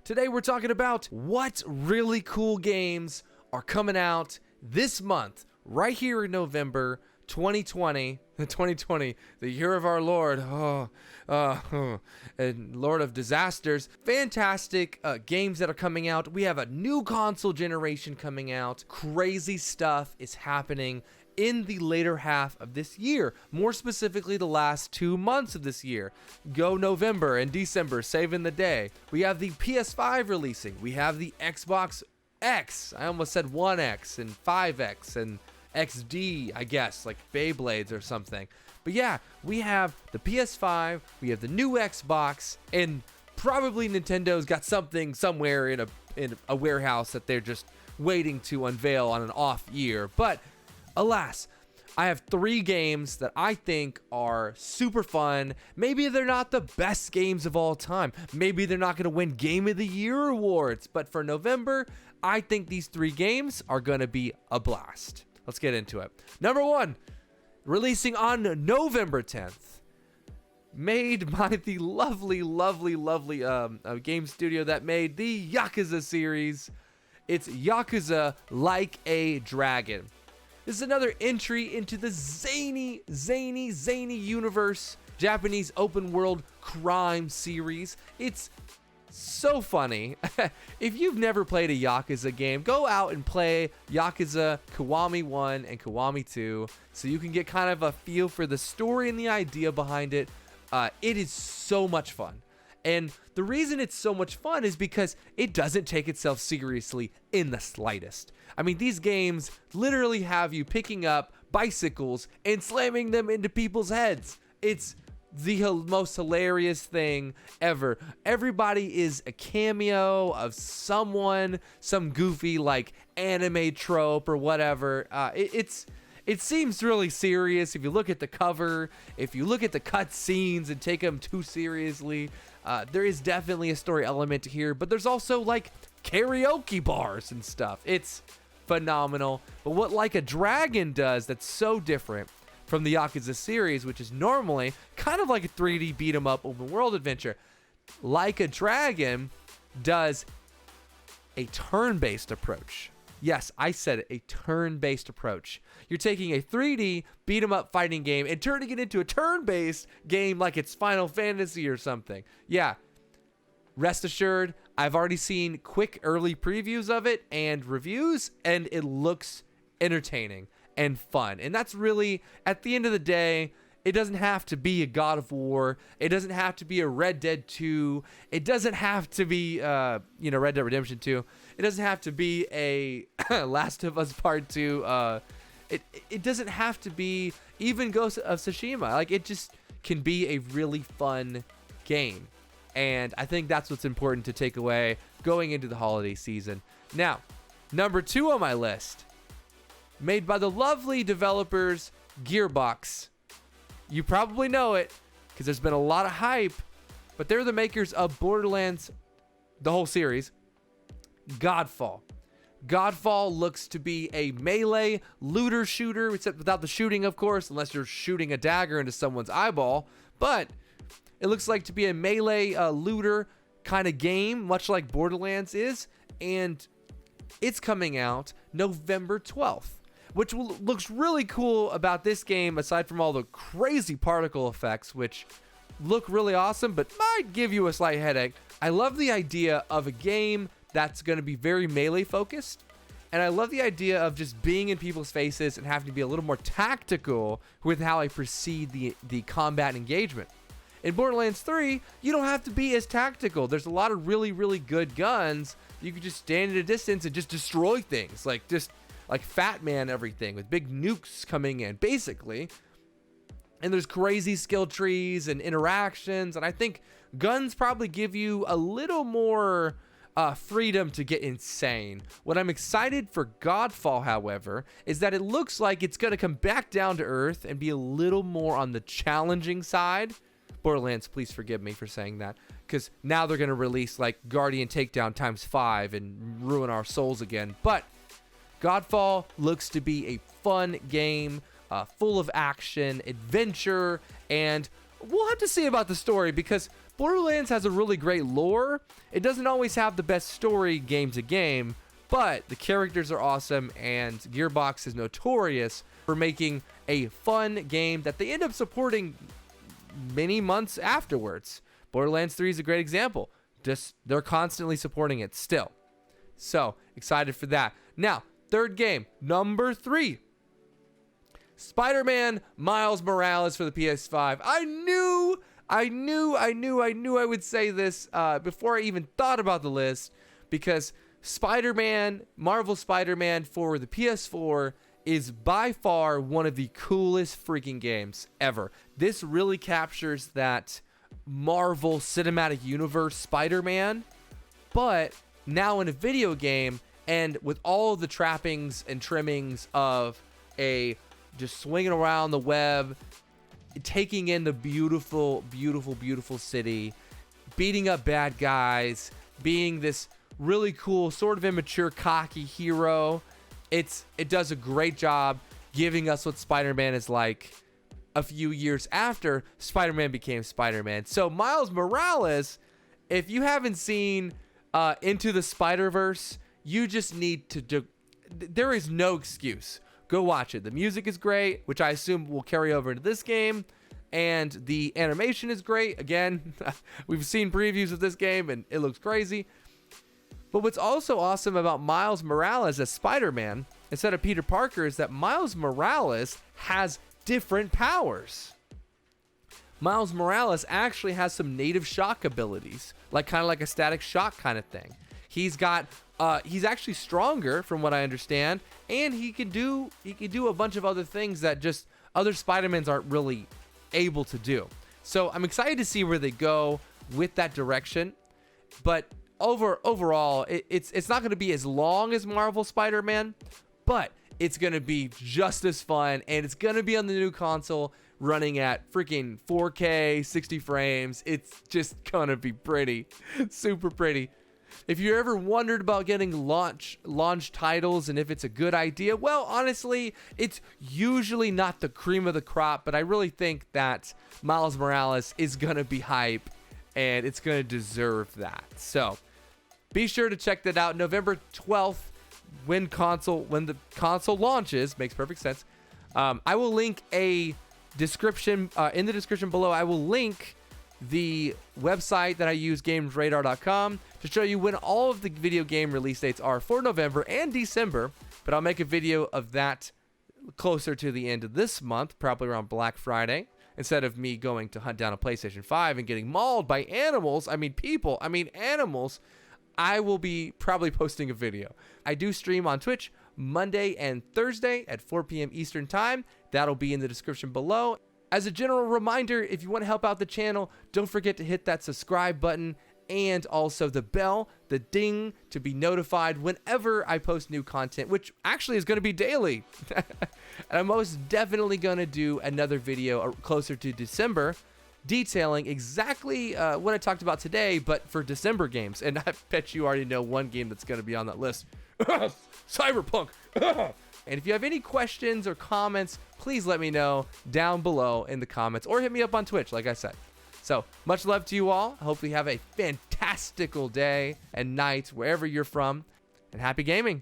Today we're talking about what really cool games are coming out this month, right here in November 2020, the year of our Lord, and Lord of disasters. Fantastic games that are coming out. We have a new console generation coming out. Crazy stuff is happening in the later half of this year, more specifically the last 2 months of this year. Go November and December, saving the day. We have the PS5 releasing. We have the Xbox X. I almost said 1X and 5X and XD, I guess, like Beyblades or something. But yeah, we have the PS5, we have the new Xbox, and probably Nintendo's got something somewhere in a warehouse that they're just waiting to unveil on an off year. But alas, I have 3 games that I think are super fun. Maybe they're not the best games of all time. Maybe they're not going to win Game of the Year awards. But for November, I think these 3 games are going to be a blast. Let's get into it. Number 1, releasing on November 10th. Made by the lovely game studio that made the Yakuza series. It's Yakuza Like a Dragon. This is another entry into the zany universe, Japanese open world crime series. It's so funny. If you've never played a Yakuza game, go out and play Yakuza Kiwami 1 and Kiwami 2 so you can get kind of a feel for the story and the idea behind it. It is so much fun. And the reason it's so much fun is because it doesn't take itself seriously in the slightest. I mean, these games literally have you picking up bicycles and slamming them into people's heads. It's the most hilarious thing ever. Everybody is a cameo of someone, some goofy like anime trope or whatever. It seems really serious if you look at the cover, if you look at the cut scenes and take them too seriously. There is definitely a story element here, but there's also like karaoke bars and stuff. It's phenomenal. But what Like a Dragon does that's so different from the Yakuza series, which is normally kind of like a 3D beat 'em up open world adventure, Like a Dragon does a turn-based approach. Yes, I said it, a turn-based approach. You're taking a 3D beat 'em up fighting game and turning it into a turn-based game like it's Final Fantasy or something. Yeah, rest assured, I've already seen quick early previews of it and reviews, and it looks entertaining and fun. And that's really, at the end of the day, it doesn't have to be a God of War. It doesn't have to be a Red Dead 2. It doesn't have to be, Red Dead Redemption 2. It doesn't have to be a Last of Us Part 2. It doesn't have to be even Ghost of Tsushima. Like, it just can be a really fun game. And I think that's what's important to take away going into the holiday season. Now, number 2 on my list, made by the lovely developers Gearbox. You probably know it because there's been a lot of hype, but they're the makers of Borderlands, the whole series. Godfall. Godfall looks to be a melee looter shooter, except without the shooting, of course, unless you're shooting a dagger into someone's eyeball. But it looks like to be a melee looter kind of game, much like Borderlands is, and it's coming out November 12th. Which looks really cool about this game, aside from all the crazy particle effects, which look really awesome, but might give you a slight headache. I love the idea of a game that's going to be very melee focused, and I love the idea of just being in people's faces and having to be a little more tactical with how I proceed the combat engagement. In Borderlands 3, you don't have to be as tactical. There's a lot of really good guns. You can just stand at a distance and just destroy things, like Fat Man everything, with big nukes coming in, basically. And there's crazy skill trees and interactions, and I think guns probably give you a little more freedom to get insane. What I'm excited for Godfall, however, is that it looks like it's going to come back down to earth and be a little more on the challenging side. Borderlands, please forgive me for saying that, because now they're going to release like Guardian Takedown x5 and ruin our souls again. But Godfall looks to be a fun game, full of action, adventure, and we'll have to see about the story, because Borderlands has a really great lore. It doesn't always have the best story game to game, but the characters are awesome, and Gearbox is notorious for making a fun game that they end up supporting many months afterwards. Borderlands 3 is a great example. Just they're constantly supporting it still. So excited for that. Now, third game, number 3. Spider-Man Miles Morales for the PS5. I knew I would say this before I even thought about the list, because Spider-Man, Marvel Spider-Man for the PS4 is by far one of the coolest freaking games ever. This really captures that Marvel Cinematic Universe Spider-Man, but now in a video game, and with all the trappings and trimmings of a just swinging around the web, taking in the beautiful, beautiful, beautiful city, beating up bad guys, being this really cool, sort of immature, cocky hero. It does a great job giving us what Spider-Man is like a few years after Spider-Man became Spider-Man. So Miles Morales, if you haven't seen Into the Spider-Verse, you just need to there is no excuse. Go watch it. The music is great, which I assume will carry over into this game, and the animation is great. Again, we've seen previews of this game and it looks crazy. But what's also awesome about Miles Morales as Spider-Man instead of Peter Parker is that Miles Morales has different powers. Miles Morales actually has some native shock abilities, kind of like a static shock kind of thing. He's actually stronger from what I understand, and he can do a bunch of other things that just other Spider-Mans aren't really able to do. So I'm excited to see where they go with that direction. But overall, it's not going to be as long as Marvel Spider-Man, but it's going to be just as fun, and it's going to be on the new console running at freaking 4K, 60 frames. It's just going to be pretty, super pretty. If you ever wondered about getting launch titles and if it's a good idea, well, honestly, it's usually not the cream of the crop, but I really think that Miles Morales is going to be hype, and it's going to deserve that. So be sure to check that out. November 12th, when the console launches, makes perfect sense. I will link a description in the description below. I will link the website that I use, gamesradar.com, to show you when all of the video game release dates are for November and December. But I'll make a video of that closer to the end of this month, probably around Black Friday, instead of me going to hunt down a PlayStation 5 and getting mauled by animals. Animals. I will be probably posting a video. I do stream on Twitch Monday and Thursday at 4 p.m. Eastern Time. That'll be in the description below. As a general reminder, if you want to help out the channel, don't forget to hit that subscribe button and also the bell, the ding, to be notified whenever I post new content, which actually is going to be daily. And I'm most definitely going to do another video closer to December detailing exactly what I talked about today, but for December games. And I bet you already know one game that's going to be on that list. Cyberpunk. And if you have any questions or comments, please let me know down below in the comments, or hit me up on Twitch, like I said. So much love to you all. I hope you have a fantastical day and night wherever you're from, and happy gaming.